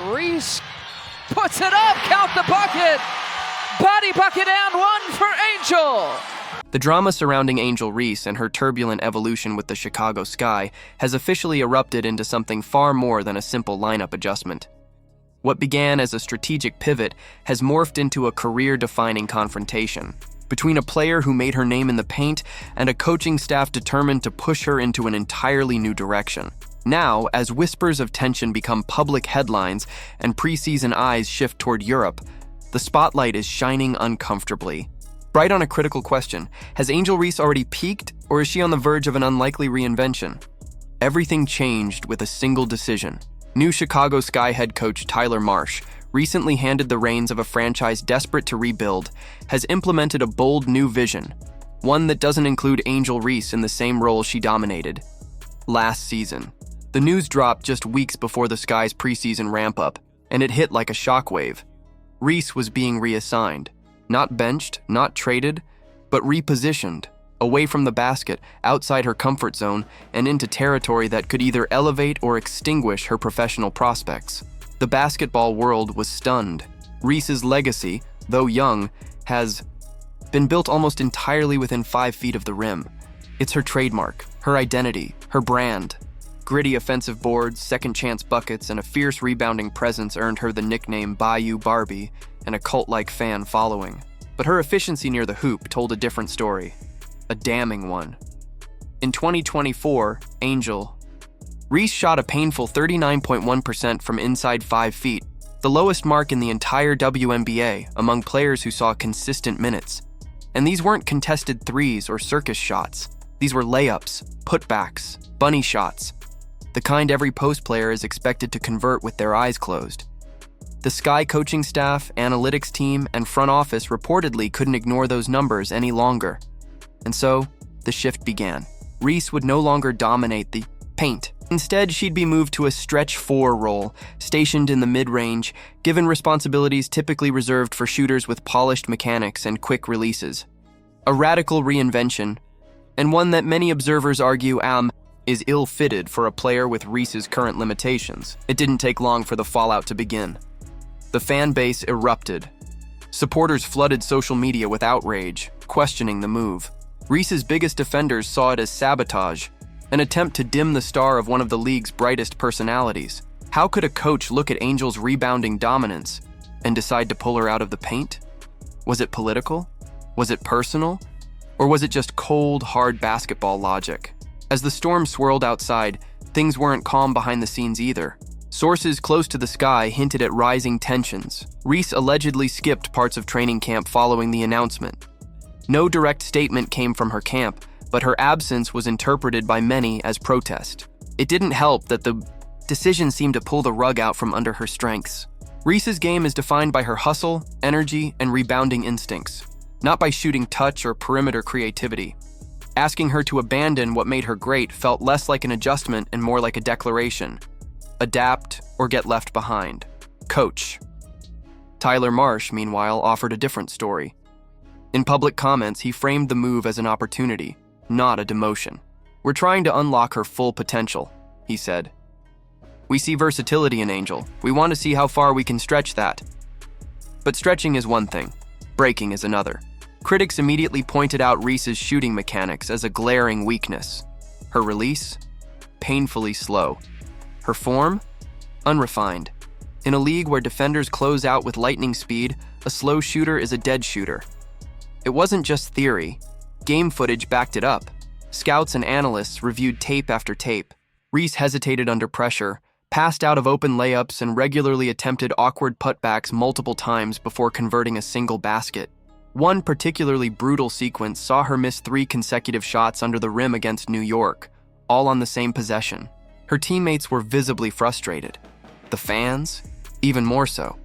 Reese puts it up, count the bucket. Body bucket and one for Angel. The drama surrounding Angel Reese and her turbulent evolution with the Chicago Sky has officially erupted into something far more than a simple lineup adjustment. What began as a strategic pivot has morphed into a career-defining confrontation between a player who made her name in the paint and a coaching staff determined to push her into an entirely new direction. Now, as whispers of tension become public headlines and preseason eyes shift toward Europe, the spotlight is shining uncomfortably. Right on a critical question, has Angel Reese already peaked, or is she on the verge of an unlikely reinvention? Everything changed with a single decision. New Chicago Sky head coach Tyler Marsh, recently handed the reins of a franchise desperate to rebuild, has implemented a bold new vision, one that doesn't include Angel Reese in the same role she dominated last season. The news dropped just weeks before the Sky's preseason ramp-up, and it hit like a shockwave. Reese was being reassigned. Not benched, not traded, but repositioned, away from the basket, outside her comfort zone, and into territory that could either elevate or extinguish her professional prospects. The basketball world was stunned. Reese's legacy, though young, has been built almost entirely within 5 feet of the rim. It's her trademark, her identity, her brand. Gritty offensive boards, second-chance buckets, and a fierce rebounding presence earned her the nickname Bayou Barbie and a cult-like fan following. But her efficiency near the hoop told a different story, a damning one. In 2024, Angel Reese shot a painful 39.1% from inside 5 feet, the lowest mark in the entire WNBA among players who saw consistent minutes. And these weren't contested threes or circus shots. These were layups, putbacks, bunny shots, the kind every post player is expected to convert with their eyes closed. The Sky coaching staff, analytics team, and front office reportedly couldn't ignore those numbers any longer. And so, the shift began. Reese would no longer dominate the paint. Instead, she'd be moved to a stretch 4 role, stationed in the mid-range, given responsibilities typically reserved for shooters with polished mechanics and quick releases. A radical reinvention, and one that many observers argue is ill-fitted for a player with Reese's current limitations. It didn't take long for the fallout to begin. The fan base erupted. Supporters flooded social media with outrage, questioning the move. Reese's biggest defenders saw it as sabotage, an attempt to dim the star of one of the league's brightest personalities. How could a coach look at Angel's rebounding dominance and decide to pull her out of the paint? Was it political? Was it personal? Or was it just cold, hard basketball logic? As the storm swirled outside, things weren't calm behind the scenes either. Sources close to the Sky hinted at rising tensions. Reese allegedly skipped parts of training camp following the announcement. No direct statement came from her camp, but her absence was interpreted by many as protest. It didn't help that the decision seemed to pull the rug out from under her strengths. Reese's game is defined by her hustle, energy, and rebounding instincts, not by shooting touch or perimeter creativity. Asking her to abandon what made her great felt less like an adjustment and more like a declaration. Adapt or get left behind. Coach. Tyler Marsh, meanwhile, offered a different story. In public comments, he framed the move as an opportunity, not a demotion. "We're trying to unlock her full potential," he said. "We see versatility in Angel. We want to see how far we can stretch that." But stretching is one thing, breaking is another. Critics immediately pointed out Reese's shooting mechanics as a glaring weakness. Her release? Painfully slow. Her form? Unrefined. In a league where defenders close out with lightning speed, a slow shooter is a dead shooter. It wasn't just theory. Game footage backed it up. Scouts and analysts reviewed tape after tape. Reese hesitated under pressure, passed out of open layups, and regularly attempted awkward putbacks multiple times before converting a single basket. One particularly brutal sequence saw her miss 3 consecutive shots under the rim against New York, all on the same possession. Her teammates were visibly frustrated. The fans? Even more so.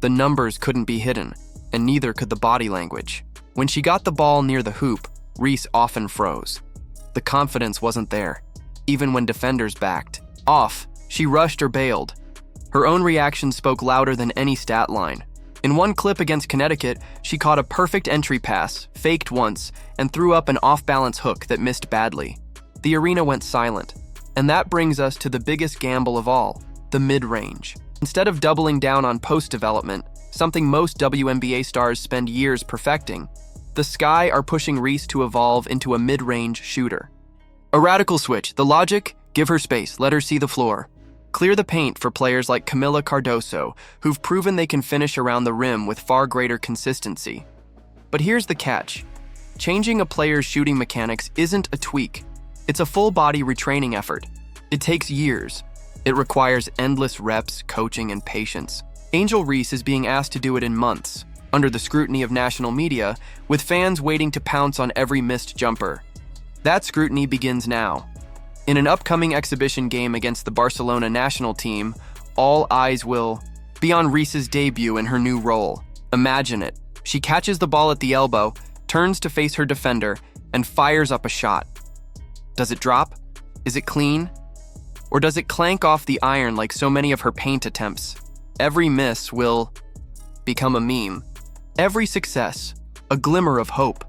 The numbers couldn't be hidden, and neither could the body language. When she got the ball near the hoop, Reese often froze. The confidence wasn't there, even when defenders backed off. She rushed or bailed. Her own reaction spoke louder than any stat line. In one clip against Connecticut, she caught a perfect entry pass, faked once, and threw up an off-balance hook that missed badly. The arena went silent. And that brings us to the biggest gamble of all, the mid-range. Instead of doubling down on post-development, something most WNBA stars spend years perfecting, the Sky are pushing Reese to evolve into a mid-range shooter. A radical switch. The logic? Give her space, let her see the floor. Clear the paint for players like Camila Cardoso, who've proven they can finish around the rim with far greater consistency. But here's the catch. Changing a player's shooting mechanics isn't a tweak. It's a full-body retraining effort. It takes years. It requires endless reps, coaching, and patience. Angel Reese is being asked to do it in months, under the scrutiny of national media, with fans waiting to pounce on every missed jumper. That scrutiny begins now. In an upcoming exhibition game against the Barcelona national team, all eyes will be on Reese's debut in her new role. Imagine it. She catches the ball at the elbow, turns to face her defender, and fires up a shot. Does it drop? Is it clean? Or does it clank off the iron like so many of her paint attempts? Every miss will become a meme. Every success, a glimmer of hope.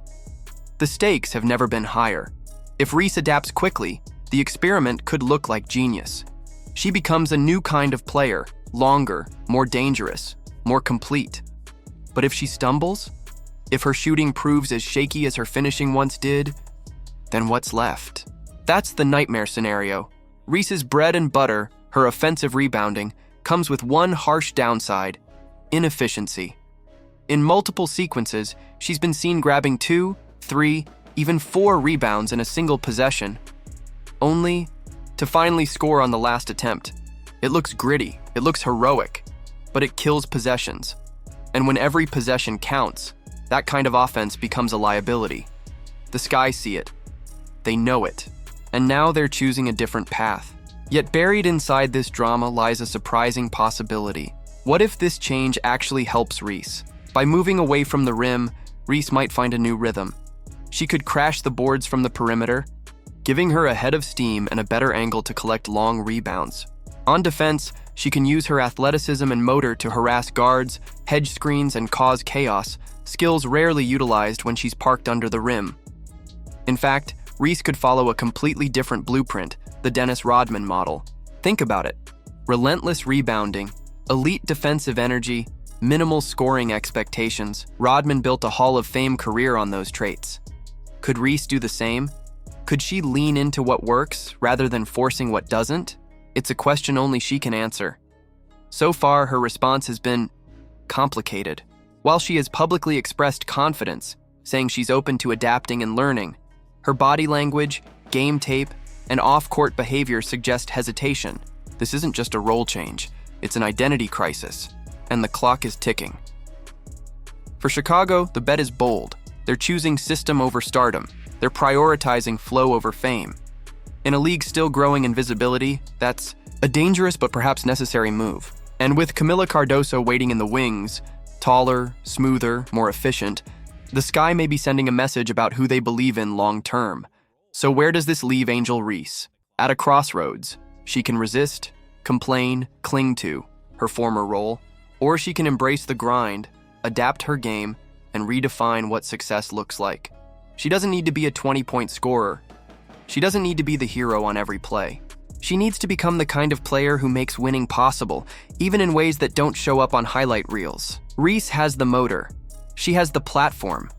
The stakes have never been higher. If Reese adapts quickly, the experiment could look like genius. She becomes a new kind of player, longer, more dangerous, more complete. But if she stumbles, if her shooting proves as shaky as her finishing once did, then what's left? That's the nightmare scenario. Reese's bread and butter, her offensive rebounding, comes with one harsh downside: inefficiency. In multiple sequences, she's been seen grabbing 2, 3, even 4 rebounds in a single possession, only to finally score on the last attempt. It looks gritty, it looks heroic, but it kills possessions. And when every possession counts, that kind of offense becomes a liability. The Sky see it. They know it. And now they're choosing a different path. Yet buried inside this drama lies a surprising possibility. What if this change actually helps Reese? By moving away from the rim, Reese might find a new rhythm. She could crash the boards from the perimeter, giving her a head of steam and a better angle to collect long rebounds. On defense, she can use her athleticism and motor to harass guards, hedge screens, and cause chaos, skills rarely utilized when she's parked under the rim. In fact, Reese could follow a completely different blueprint, the Dennis Rodman model. Think about it. Relentless rebounding, elite defensive energy, minimal scoring expectations. Rodman built a Hall of Fame career on those traits. Could Reese do the same? Could she lean into what works rather than forcing what doesn't? It's a question only she can answer. So far, her response has been complicated. While she has publicly expressed confidence, saying she's open to adapting and learning, her body language, game tape, and off-court behavior suggest hesitation. This isn't just a role change, it's an identity crisis, and the clock is ticking. For Chicago, the bet is bold. They're choosing system over stardom. They're prioritizing flow over fame. In a league still growing in visibility, that's a dangerous but perhaps necessary move. And with Camila Cardoso waiting in the wings, taller, smoother, more efficient, the Sky may be sending a message about who they believe in long-term. So where does this leave Angel Reese? At a crossroads. She can resist, complain, cling to her former role, or she can embrace the grind, adapt her game, and redefine what success looks like. She doesn't need to be a 20-point scorer. She doesn't need to be the hero on every play. She needs to become the kind of player who makes winning possible, even in ways that don't show up on highlight reels. Reese has the motor. She has the platform.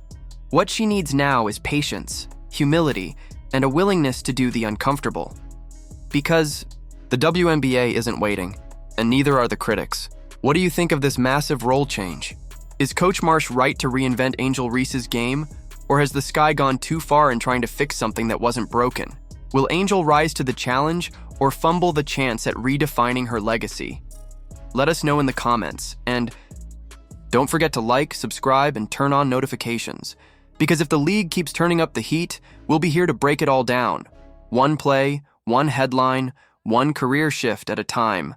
What she needs now is patience, humility, and a willingness to do the uncomfortable. Because the WNBA isn't waiting, and neither are the critics. What do you think of this massive role change? Is Coach Marsh right to reinvent Angel Reese's game, or has the Sky gone too far in trying to fix something that wasn't broken? Will Angel rise to the challenge or fumble the chance at redefining her legacy? Let us know in the comments, and don't forget to like, subscribe, and turn on notifications. Because if the league keeps turning up the heat, we'll be here to break it all down. One play, one headline, one career shift at a time.